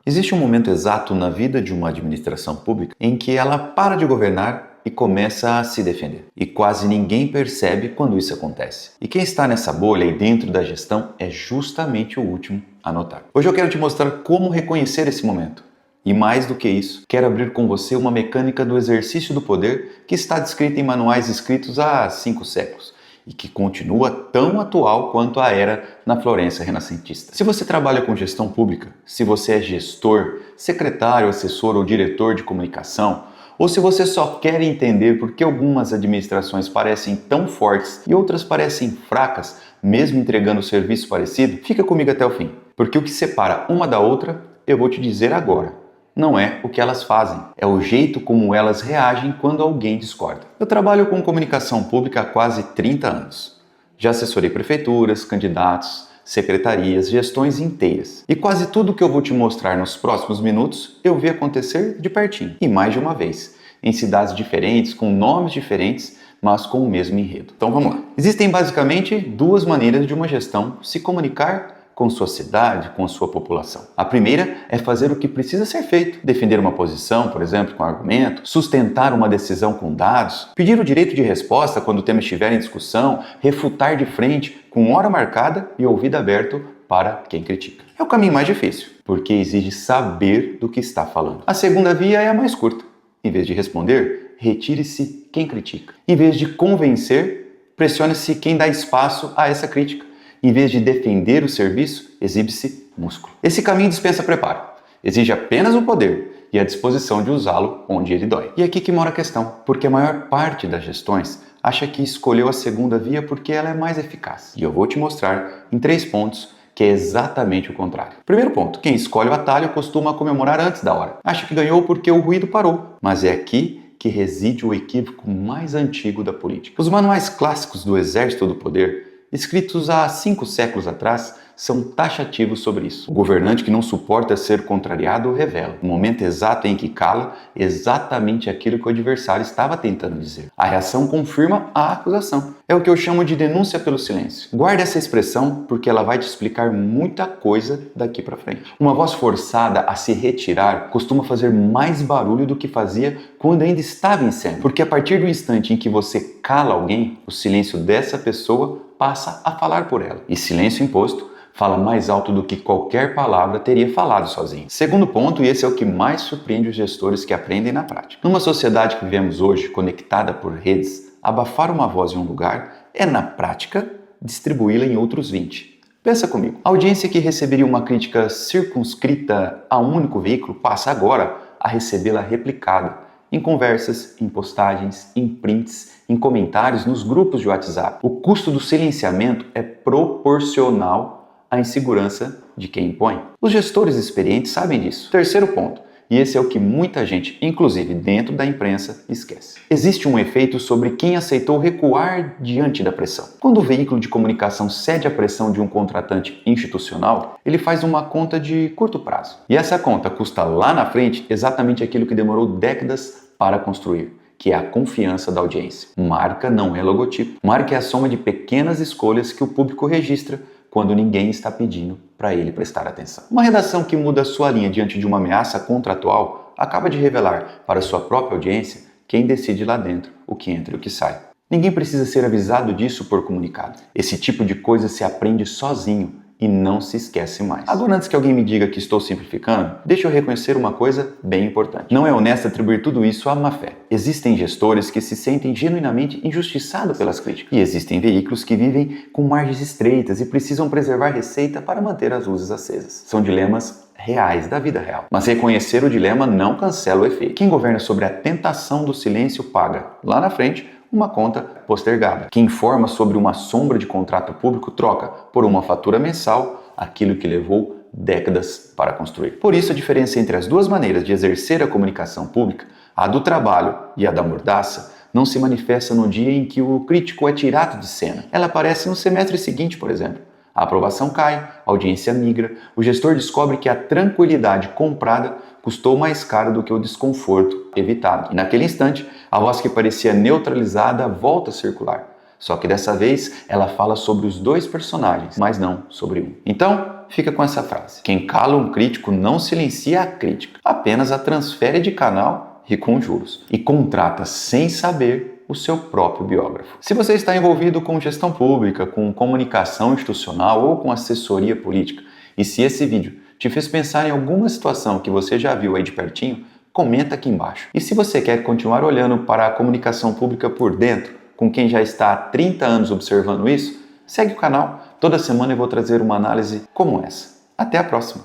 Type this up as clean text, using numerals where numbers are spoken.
Existe um momento exato na vida de uma administração pública em que ela para de governar e começa a se defender. E quase ninguém percebe quando isso acontece. E quem está nessa bolha e dentro da gestão é justamente o último a notar. Hoje eu quero te mostrar como reconhecer esse momento. E mais do que isso, quero abrir com você uma mecânica do exercício do poder que está descrita em manuais escritos há 5 séculos e que continua tão atual quanto a era na Florença renascentista. Se você trabalha com gestão pública, se você é gestor, secretário, assessor ou diretor de comunicação, ou se você só quer entender por que algumas administrações parecem tão fortes e outras parecem fracas, mesmo entregando serviço parecido, fica comigo até o fim, porque o que separa uma da outra eu vou te dizer agora. Não é o que elas fazem, é o jeito como elas reagem quando alguém discorda. Eu trabalho com comunicação pública há quase 30 anos. Já assessorei prefeituras, candidatos, secretarias, gestões inteiras. E quase tudo que eu vou te mostrar nos próximos minutos eu vi acontecer de pertinho, e mais de uma vez, em cidades diferentes, com nomes diferentes, mas com o mesmo enredo. Então vamos lá. Existem basicamente 2 maneiras de uma gestão se comunicar com sua cidade, com sua população. A primeira é fazer o que precisa ser feito, defender uma posição, por exemplo, com argumento, sustentar uma decisão com dados, pedir o direito de resposta quando o tema estiver em discussão, refutar de frente, com hora marcada e ouvido aberto para quem critica. É o caminho mais difícil, porque exige saber do que está falando. A segunda via é a mais curta. Em vez de responder, retire-se quem critica. Em vez de convencer, pressione-se quem dá espaço a essa crítica. Em vez de defender o serviço, exibe-se músculo. Esse caminho dispensa preparo. Exige apenas o poder e a disposição de usá-lo onde ele dói. E é aqui que mora a questão, porque a maior parte das gestões acha que escolheu a segunda via porque ela é mais eficaz. E eu vou te mostrar em 3 pontos que é exatamente o contrário. Primeiro ponto, quem escolhe o atalho costuma comemorar antes da hora. Acha que ganhou porque o ruído parou. Mas é aqui que reside o equívoco mais antigo da política. Os manuais clássicos do Exército do Poder, escritos há 5 séculos atrás, são taxativos sobre isso. O governante que não suporta ser contrariado revela, no momento exato em que cala, exatamente aquilo que o adversário estava tentando dizer. A reação confirma a acusação. É o que eu chamo de denúncia pelo silêncio. Guarde essa expressão porque ela vai te explicar muita coisa daqui para frente. Uma voz forçada a se retirar costuma fazer mais barulho do que fazia quando ainda estava em cena. Porque a partir do instante em que você cala alguém, o silêncio dessa pessoa passa a falar por ela. E silêncio imposto fala mais alto do que qualquer palavra teria falado sozinho. Segundo ponto, e esse é o que mais surpreende os gestores que aprendem na prática. Numa sociedade que vivemos hoje, conectada por redes, abafar uma voz em um lugar é, na prática, distribuí-la em outros 20. Pensa comigo. A audiência que receberia uma crítica circunscrita a um único veículo passa agora a recebê-la replicada em conversas, em postagens, em prints, em comentários nos grupos de WhatsApp. O custo do silenciamento é proporcional à insegurança de quem impõe. Os gestores experientes sabem disso. Terceiro ponto, e esse é o que muita gente, inclusive dentro da imprensa, esquece. Existe um efeito sobre quem aceitou recuar diante da pressão. Quando o veículo de comunicação cede à pressão de um contratante institucional, ele faz uma conta de curto prazo. E essa conta custa lá na frente exatamente aquilo que demorou décadas para construir, que é a confiança da audiência. Marca não é logotipo. Marca é a soma de pequenas escolhas que o público registra quando ninguém está pedindo para ele prestar atenção. Uma redação que muda sua linha diante de uma ameaça contratual acaba de revelar para sua própria audiência quem decide lá dentro o que entra e o que sai. Ninguém precisa ser avisado disso por comunicado. Esse tipo de coisa se aprende sozinho e não se esquece mais. Agora, antes que alguém me diga que estou simplificando, deixa eu reconhecer uma coisa bem importante. Não é honesto atribuir tudo isso à má fé. Existem gestores que se sentem genuinamente injustiçados pelas críticas. E existem veículos que vivem com margens estreitas e precisam preservar receita para manter as luzes acesas. São dilemas reais da vida real. Mas reconhecer o dilema não cancela o efeito. Quem governa sobre a tentação do silêncio paga, lá na frente, uma conta postergada. Quem informa sobre uma sombra de contrato público troca por uma fatura mensal aquilo que levou décadas para construir. Por isso, a diferença entre as 2 maneiras de exercer a comunicação pública, a do trabalho e a da mordaça, não se manifesta no dia em que o crítico é tirado de cena. Ela aparece no semestre seguinte, por exemplo. A aprovação cai, a audiência migra, o gestor descobre que a tranquilidade comprada custou mais caro do que o desconforto evitado. E naquele instante, a voz que parecia neutralizada volta a circular. Só que dessa vez ela fala sobre os 2 personagens, mas não sobre um. Então, fica com essa frase: quem cala um crítico não silencia a crítica, apenas a transfere de canal e com juros, e contrata sem saber o seu próprio biógrafo. Se você está envolvido com gestão pública, com comunicação institucional ou com assessoria política, e se esse vídeo te fez pensar em alguma situação que você já viu aí de pertinho, comenta aqui embaixo. E se você quer continuar olhando para a comunicação pública por dentro, com quem já está há 30 anos observando isso, segue o canal. Toda semana eu vou trazer uma análise como essa. Até a próxima!